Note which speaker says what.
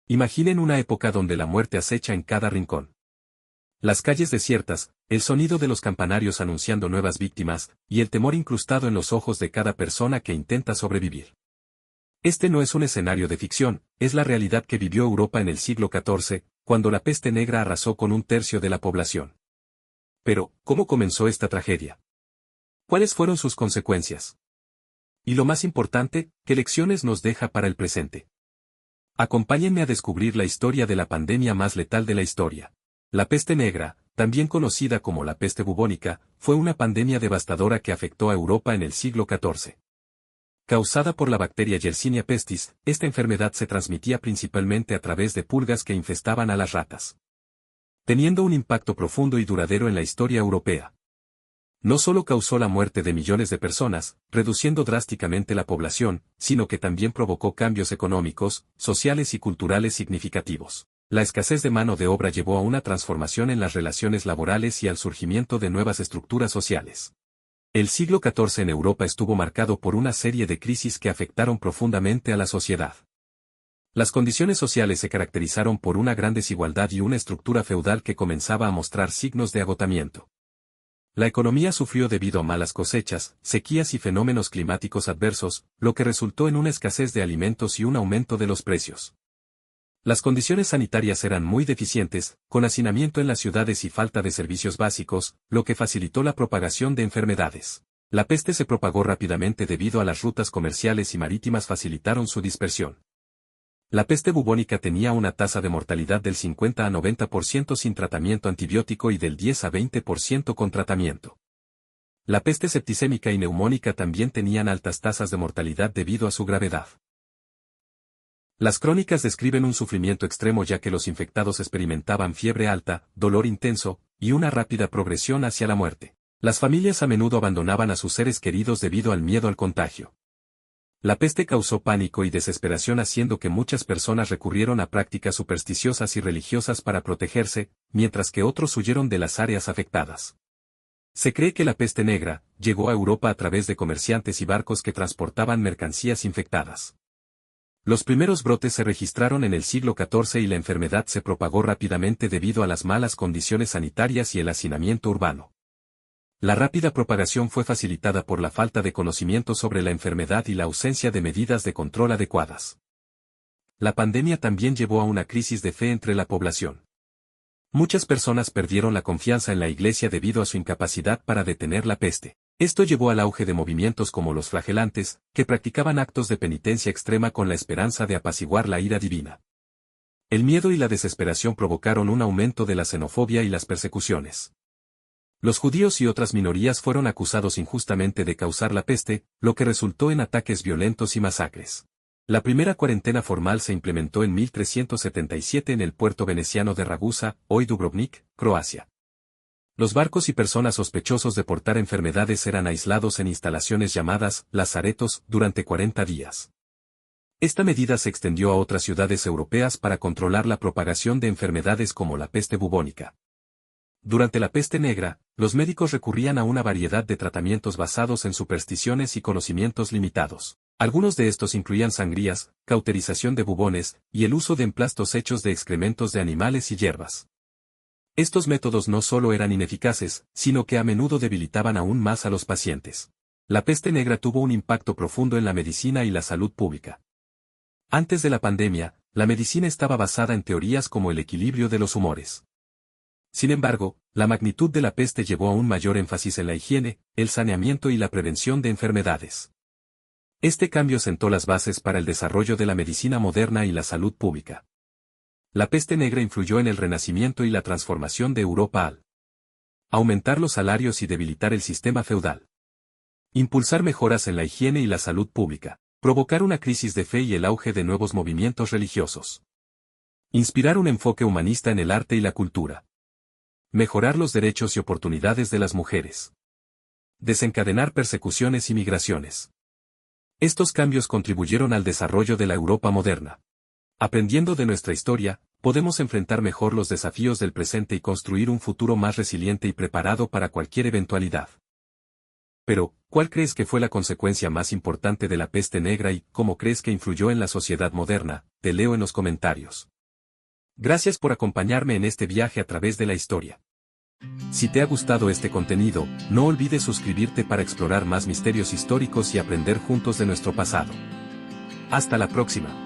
Speaker 1: Imaginen una época donde la muerte acecha en cada rincón. Las calles desiertas, el sonido de los campanarios anunciando nuevas víctimas, y el temor incrustado en los ojos de cada persona que intenta sobrevivir. Este no es un escenario de ficción, es la realidad que vivió Europa en el siglo XIV, cuando la peste negra arrasó con un tercio de la población. Pero, ¿cómo comenzó esta tragedia? ¿Cuáles fueron sus consecuencias? Y lo más importante, ¿qué lecciones nos deja para el presente? Acompáñenme a descubrir la historia de la pandemia más letal de la historia. La peste negra, también conocida como la peste bubónica, fue una pandemia devastadora que afectó a Europa en el siglo XIV. Causada por la bacteria Yersinia pestis, esta enfermedad se transmitía principalmente a través de pulgas que infestaban a las ratas, teniendo un impacto profundo y duradero en la historia europea. No solo causó la muerte de millones de personas, reduciendo drásticamente la población, sino que también provocó cambios económicos, sociales y culturales significativos. La escasez de mano de obra llevó a una transformación en las relaciones laborales y al surgimiento de nuevas estructuras sociales. El siglo XIV en Europa estuvo marcado por una serie de crisis que afectaron profundamente a la sociedad. Las condiciones sociales se caracterizaron por una gran desigualdad y una estructura feudal que comenzaba a mostrar signos de agotamiento. La economía sufrió debido a malas cosechas, sequías y fenómenos climáticos adversos, lo que resultó en una escasez de alimentos y un aumento de los precios. Las condiciones sanitarias eran muy deficientes, con hacinamiento en las ciudades y falta de servicios básicos, lo que facilitó la propagación de enfermedades. La peste se propagó rápidamente debido a las rutas comerciales y marítimas facilitaron su dispersión. La peste bubónica tenía una tasa de mortalidad del 50 a 90% sin tratamiento antibiótico y del 10 a 20% con tratamiento. La peste septicémica y neumónica también tenían altas tasas de mortalidad debido a su gravedad. Las crónicas describen un sufrimiento extremo ya que los infectados experimentaban fiebre alta, dolor intenso, y una rápida progresión hacia la muerte. Las familias a menudo abandonaban a sus seres queridos debido al miedo al contagio. La peste causó pánico y desesperación haciendo que muchas personas recurrieron a prácticas supersticiosas y religiosas para protegerse, mientras que otros huyeron de las áreas afectadas. Se cree que la peste negra llegó a Europa a través de comerciantes y barcos que transportaban mercancías infectadas. Los primeros brotes se registraron en el siglo XIV y la enfermedad se propagó rápidamente debido a las malas condiciones sanitarias y el hacinamiento urbano. La rápida propagación fue facilitada por la falta de conocimiento sobre la enfermedad y la ausencia de medidas de control adecuadas. La pandemia también llevó a una crisis de fe entre la población. Muchas personas perdieron la confianza en la Iglesia debido a su incapacidad para detener la peste. Esto llevó al auge de movimientos como los flagelantes, que practicaban actos de penitencia extrema con la esperanza de apaciguar la ira divina. El miedo y la desesperación provocaron un aumento de la xenofobia y las persecuciones. Los judíos y otras minorías fueron acusados injustamente de causar la peste, lo que resultó en ataques violentos y masacres. La primera cuarentena formal se implementó en 1377 en el puerto veneciano de Ragusa, hoy Dubrovnik, Croacia. Los barcos y personas sospechosos de portar enfermedades eran aislados en instalaciones llamadas lazaretos durante 40 días. Esta medida se extendió a otras ciudades europeas para controlar la propagación de enfermedades como la peste bubónica. Durante la peste negra, los médicos recurrían a una variedad de tratamientos basados en supersticiones y conocimientos limitados. Algunos de estos incluían sangrías, cauterización de bubones, y el uso de emplastos hechos de excrementos de animales y hierbas. Estos métodos no solo eran ineficaces, sino que a menudo debilitaban aún más a los pacientes. La peste negra tuvo un impacto profundo en la medicina y la salud pública. Antes de la pandemia, la medicina estaba basada en teorías como el equilibrio de los humores. Sin embargo, la magnitud de la peste llevó a un mayor énfasis en la higiene, el saneamiento y la prevención de enfermedades. Este cambio sentó las bases para el desarrollo de la medicina moderna y la salud pública. La peste negra influyó en el renacimiento y la transformación de Europa al aumentar los salarios y debilitar el sistema feudal. Impulsar mejoras en la higiene y la salud pública. Provocar una crisis de fe y el auge de nuevos movimientos religiosos. Inspirar un enfoque humanista en el arte y la cultura. Mejorar los derechos y oportunidades de las mujeres. Desencadenar persecuciones y migraciones. Estos cambios contribuyeron al desarrollo de la Europa moderna. Aprendiendo de nuestra historia, podemos enfrentar mejor los desafíos del presente y construir un futuro más resiliente y preparado para cualquier eventualidad. Pero, ¿cuál crees que fue la consecuencia más importante de la peste negra y cómo crees que influyó en la sociedad moderna? Te leo en los comentarios. Gracias por acompañarme en este viaje a través de la historia. Si te ha gustado este contenido, no olvides suscribirte para explorar más misterios históricos y aprender juntos de nuestro pasado. Hasta la próxima.